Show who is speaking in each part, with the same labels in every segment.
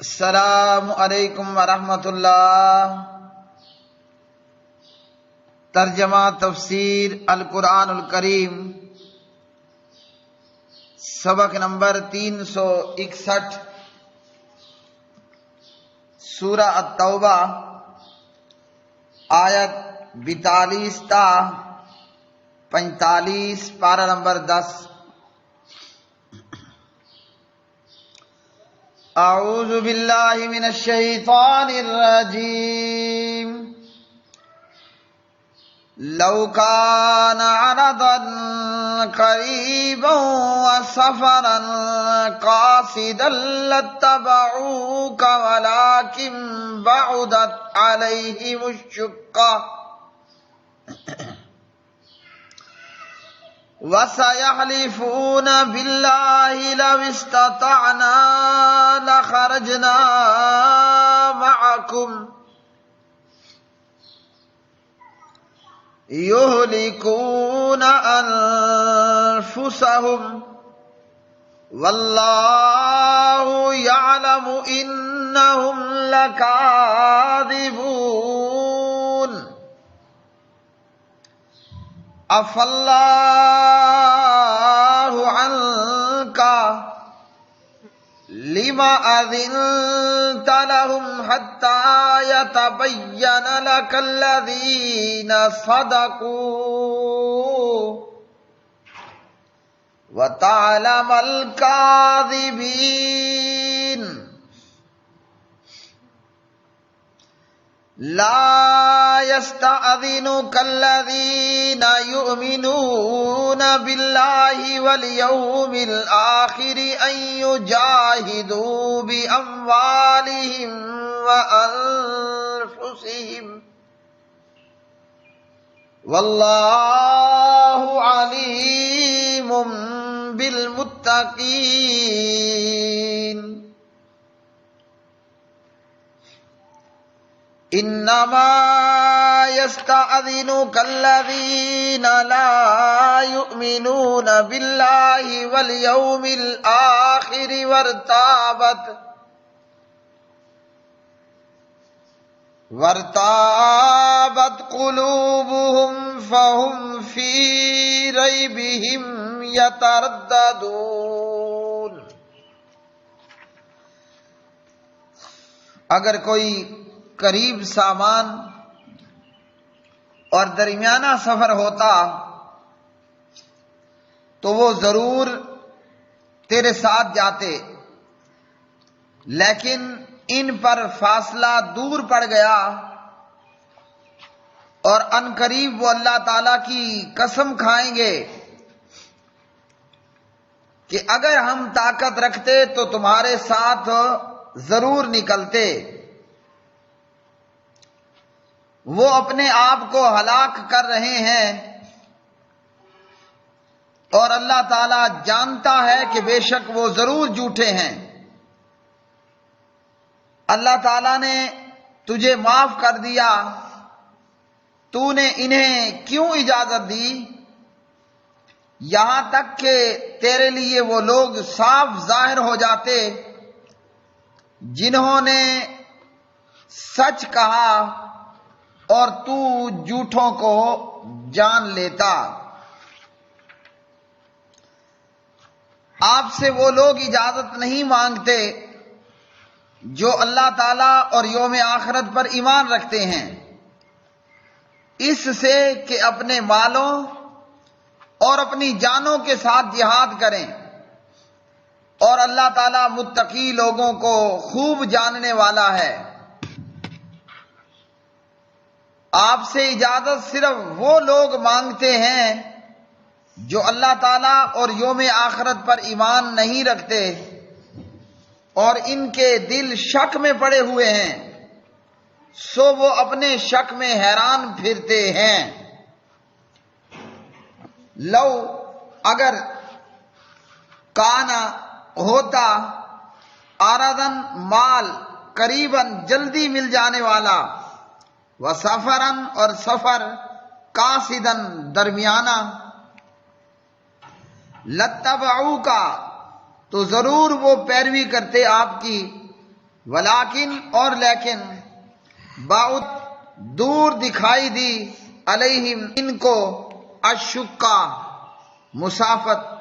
Speaker 1: السلام علیکم ورحمۃ اللہ۔ ترجمہ تفسیر القرآن الکریم، سبق نمبر 361، سورہ التوبہ، آیت 42 تا 45، پارہ نمبر 10۔ اعوذ باللہ من الشیطان الرجیم۔ لو کان عرضا قریبا وسفرا قاصدا لاتبعوک ولکن بعدت علیہم الشقہ وَسَيَحْلِفُونَ بِاللَّهِ لَوِ اسْتَطَعْنَا لَخَرَجْنَا مَعَكُمْ يُهْلِكُونَ أَنفُسَهُمْ وَاللَّهُ يَعْلَمُ إِنَّهُمْ لَكَاذِبُونَ۔ عفى اللہ عنك لما أذنت لهم حتى يتبين لك الذين صدقوا وتعلم الكاذبين۔ لا يستأذنك الذين يؤمنون بالله واليوم الآخر أن يجاهدوا بأموالهم وأنفسهم والله عليم بالمتقين۔ انما يستأذنك الذين لا يؤمنون بالله واليوم الآخر وارتابت قلوبهم فهم في ريبهم يترددون۔ اگر کوئی قریب سامان اور درمیانہ سفر ہوتا تو وہ ضرور تیرے ساتھ جاتے، لیکن ان پر فاصلہ دور پڑ گیا، اور ان قریب وہ اللہ تعالی کی قسم کھائیں گے کہ اگر ہم طاقت رکھتے تو تمہارے ساتھ ضرور نکلتے۔ وہ اپنے آپ کو ہلاک کر رہے ہیں، اور اللہ تعالیٰ جانتا ہے کہ بے شک وہ ضرور جھوٹے ہیں۔ اللہ تعالیٰ نے تجھے معاف کر دیا، تو نے انہیں کیوں اجازت دی؟ یہاں تک کہ تیرے لیے وہ لوگ صاف ظاہر ہو جاتے جنہوں نے سچ کہا، اور تو جھوٹوں کو جان لیتا۔ آپ سے وہ لوگ اجازت نہیں مانگتے جو اللہ تعالیٰ اور یوم آخرت پر ایمان رکھتے ہیں، اس سے کہ اپنے مالوں اور اپنی جانوں کے ساتھ جہاد کریں، اور اللہ تعالیٰ متقی لوگوں کو خوب جاننے والا ہے۔ آپ سے اجازت صرف وہ لوگ مانگتے ہیں جو اللہ تعالیٰ اور یوم آخرت پر ایمان نہیں رکھتے اور ان کے دل شک میں پڑے ہوئے ہیں، سو وہ اپنے شک میں حیران پھرتے ہیں۔ لو اگر کانا ہوتا عرضاً مال قریباً جلدی مل جانے والا، وسفراً اور سفر قاصداً درمیانہ، لاتبعوک تو ضرور وہ پیروی کرتے آپ کی، ولیکن اور لیکن بعد دور دکھائی دی علیہم ان کو الشقہ مسافت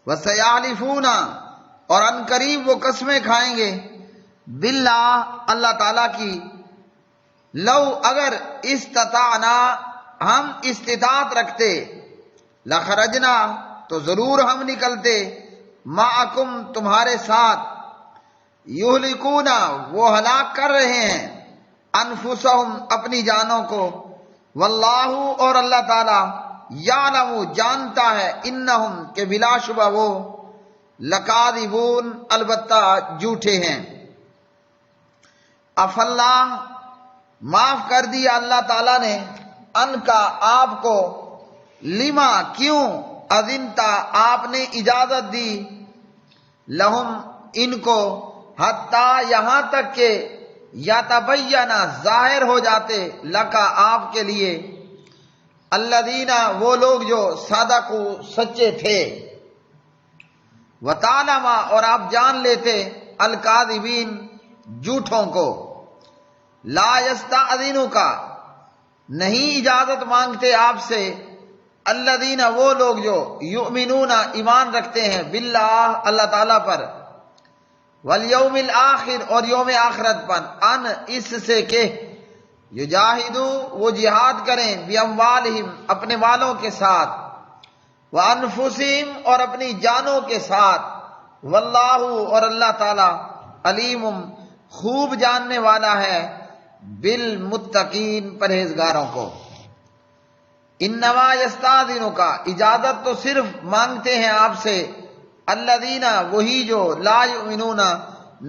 Speaker 1: وسیحلفون اور ان قریب وہ قسمیں کھائیں گے باللہ اللہ تعالیٰ کی لو اگر استطعنا ہم استطاعت رکھتے لخرجنا تو ضرور ہم نکلتے معکم تمہارے ساتھ یہلکون وہ ہلاک کر رہے ہیں انفسہم اپنی جانوں کو واللہ اور اللہ تعالی یعلم جانتا ہے انہم کہ بلا شبہ وہ لکاذبون البتہ جھوٹے ہیں اف اللہ معاف کر دیا اللہ تعالیٰ نے ان کا آپ کو لما کیوں اذنتا آپ نے اجازت دی لہم ان کو حتیٰ یہاں تک کہ یتبین ظاہر ہو جاتے لکا آپ کے لیے الذین وہ لوگ جو صدقوا سچے تھے وتعلم اور آپ جان لیتے الکاذبین جھوٹوں کو لا یستأذنک نہیں اجازت مانگتے آپ سے الذین وہ لوگ جو یؤمنون ایمان رکھتے ہیں باللہ اللہ تعالیٰ پر والیوم الآخر اور یوم آخرت پر ان اس سے کہ یجاہدو وہ جہاد کریں باموالہم اپنے مالوں کے ساتھ وانفسہم اور اپنی جانوں کے ساتھ واللہ اور اللہ تعالی علیم خوب جاننے والا ہے بالمتقین پرہیزگاروں کو انما یستاذنک اجازت تو صرف مانگتے ہیں آپ سے الذین وہی جو لا یؤمنون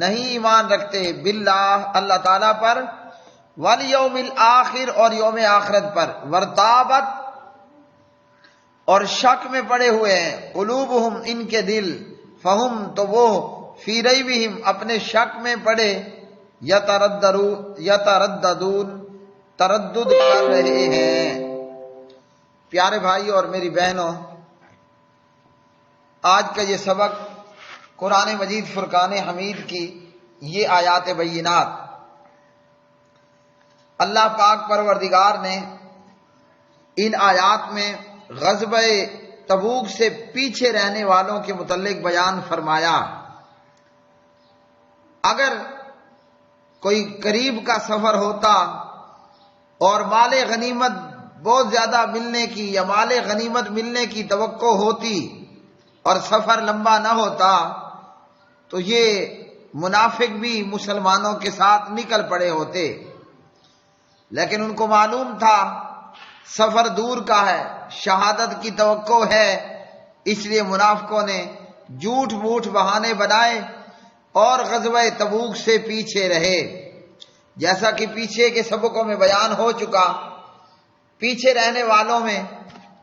Speaker 1: نہیں ایمان رکھتے باللہ اللہ تعالیٰ پر والیوم الآخر اور یوم آخرت پر ورتابت اور شک میں پڑے ہوئے ہیں قلوبہم ان کے دل فہم تو وہ فی ریبہم اپنے شک میں پڑے یترددون تردد کر رہے ہیں۔ پیارے بھائی اور میری بہنوں، آج کا یہ سبق قرآن مجید فرقان حمید کی یہ آیات بینات اللہ پاک پروردگار نے ان آیات میں غزوہ تبوک سے پیچھے رہنے والوں کے متعلق بیان فرمایا۔ اگر کوئی قریب کا سفر ہوتا اور مال غنیمت بہت زیادہ ملنے کی یا مال غنیمت ملنے کی توقع ہوتی اور سفر لمبا نہ ہوتا تو یہ منافق بھی مسلمانوں کے ساتھ نکل پڑے ہوتے، لیکن ان کو معلوم تھا سفر دور کا ہے، شہادت کی توقع ہے، اس لیے منافقوں نے جھوٹ موٹ بہانے بنائے اور غزوہ تبوک سے پیچھے رہے۔ جیسا کہ پیچھے کے سبقوں میں بیان ہو چکا، پیچھے رہنے والوں میں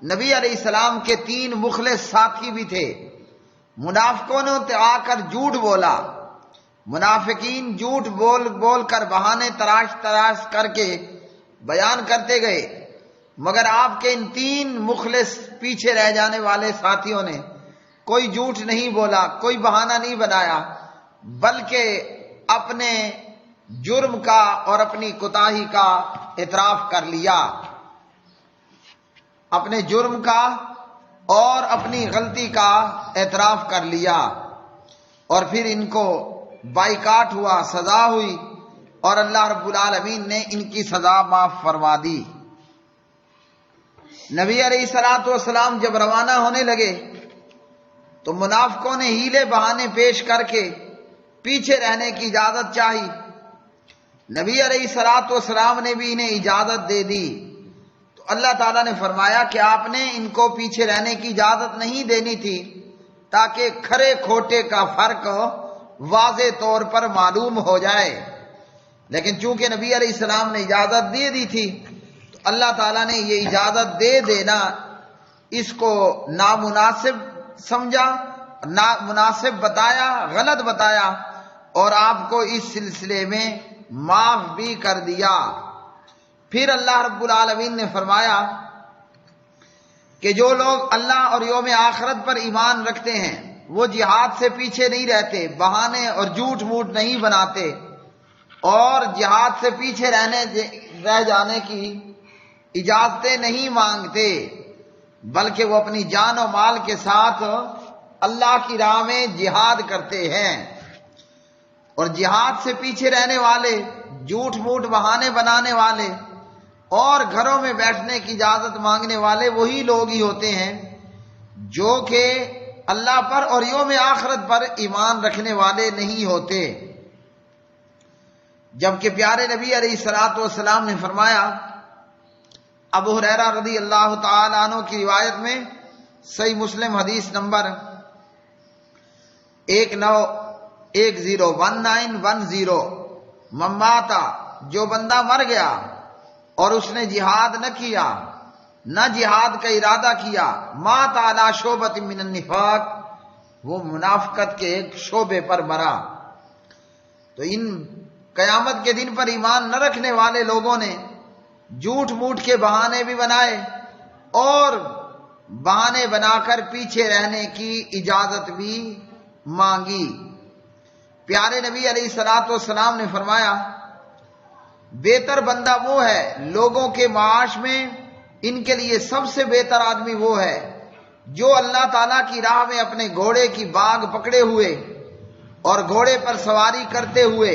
Speaker 1: نبی علیہ السلام کے 3 مخلص ساتھی بھی تھے۔ منافقوں نے آ کر جھوٹ بولا، منافقین جھوٹ بول کر بہانے تراش کر کے بیان کرتے گئے، مگر آپ کے ان 3 مخلص پیچھے رہ جانے والے ساتھیوں نے کوئی جھوٹ نہیں بولا، کوئی بہانہ نہیں بنایا، بلکہ اپنے جرم کا اور اپنی کوتاہی کا اعتراف کر لیا، اپنے جرم کا اور اپنی غلطی کا اعتراف کر لیا، اور پھر ان کو بائیکاٹ ہوا، سزا ہوئی، اور اللہ رب العالمین نے ان کی سزا معاف فرما دی۔ نبی علیہ الصلوۃ والسلام جب روانہ ہونے لگے تو منافقوں نے ہیلے بہانے پیش کر کے پیچھے رہنے کی اجازت چاہی۔ نبی علیہ الصلوۃ والسلام نے بھی انہیں اجازت دے دی، تو اللہ تعالیٰ نے فرمایا کہ آپ نے ان کو پیچھے رہنے کی اجازت نہیں دینی تھی تاکہ کھرے کھوٹے کا فرق واضح طور پر معلوم ہو جائے، لیکن چونکہ نبی علیہ السلام نے اجازت دے دی تھی تو اللہ تعالیٰ نے یہ اجازت دے دینا اس کو نامناسب سمجھا، نامناسب بتایا، غلط بتایا، اور آپ کو اس سلسلے میں معاف بھی کر دیا۔ پھر اللہ رب العالمین نے فرمایا کہ جو لوگ اللہ اور یوم آخرت پر ایمان رکھتے ہیں وہ جہاد سے پیچھے نہیں رہتے، بہانے اور جھوٹ موٹ نہیں بناتے، اور جہاد سے پیچھے رہ جانے کی اجازتیں نہیں مانگتے، بلکہ وہ اپنی جان و مال کے ساتھ اللہ کی راہ میں جہاد کرتے ہیں۔ اور جہاد سے پیچھے رہنے والے، جھوٹ موٹ بہانے بنانے والے اور گھروں میں بیٹھنے کی اجازت مانگنے والے وہی لوگ ہی ہوتے ہیں جو کہ اللہ پر اور یوم آخرت پر ایمان رکھنے والے نہیں ہوتے۔ جبکہ پیارے نبی علیہ الصلوۃ والسلام نے فرمایا، ابو ہریرہ رضی اللہ تعالی عنہ کی روایت میں صحیح مسلم حدیث نمبر 1910 مماتا، جو بندہ مر گیا اور اس نے جہاد نہ کیا، نہ جہاد کا ارادہ کیا، مات علی شعبۃ من النفاق، وہ منافقت کے ایک شعبے پر مرا۔ تو ان قیامت کے دن پر ایمان نہ رکھنے والے لوگوں نے جھوٹ موٹ کے بہانے بھی بنائے اور بہانے بنا کر پیچھے رہنے کی اجازت بھی مانگی۔ پیارے نبی علیہ الصلوۃ والسلام نے فرمایا، بہتر بندہ وہ ہے لوگوں کے معاش میں، ان کے لیے سب سے بہتر آدمی وہ ہے جو اللہ تعالیٰ کی راہ میں اپنے گھوڑے کی باگ پکڑے ہوئے اور گھوڑے پر سواری کرتے ہوئے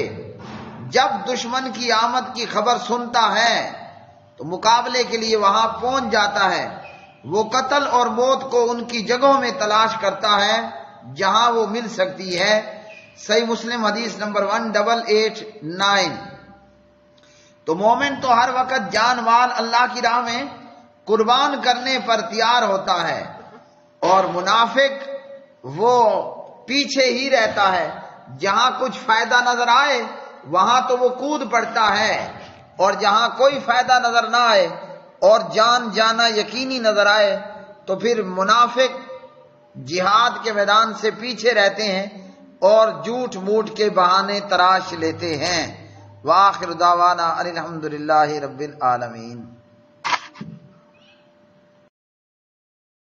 Speaker 1: جب دشمن کی آمد کی خبر سنتا ہے تو مقابلے کے لیے وہاں پہنچ جاتا ہے۔ وہ قتل اور موت کو ان کی جگہوں میں تلاش کرتا ہے جہاں وہ مل سکتی ہے۔ صحیح مسلم حدیث نمبر 1889۔ تو مومن تو ہر وقت جان مال اللہ کی راہ میں قربان کرنے پر تیار ہوتا ہے، اور منافق وہ پیچھے ہی رہتا ہے، جہاں کچھ فائدہ نظر آئے وہاں تو وہ کود پڑتا ہے، اور جہاں کوئی فائدہ نظر نہ آئے اور جان جانا یقینی نظر آئے تو پھر منافق جہاد کے میدان سے پیچھے رہتے ہیں اور جھوٹ موٹ کے بہانے تراش لیتے ہیں۔ وآخر دعوانا ان الحمد للہ رب العالمین۔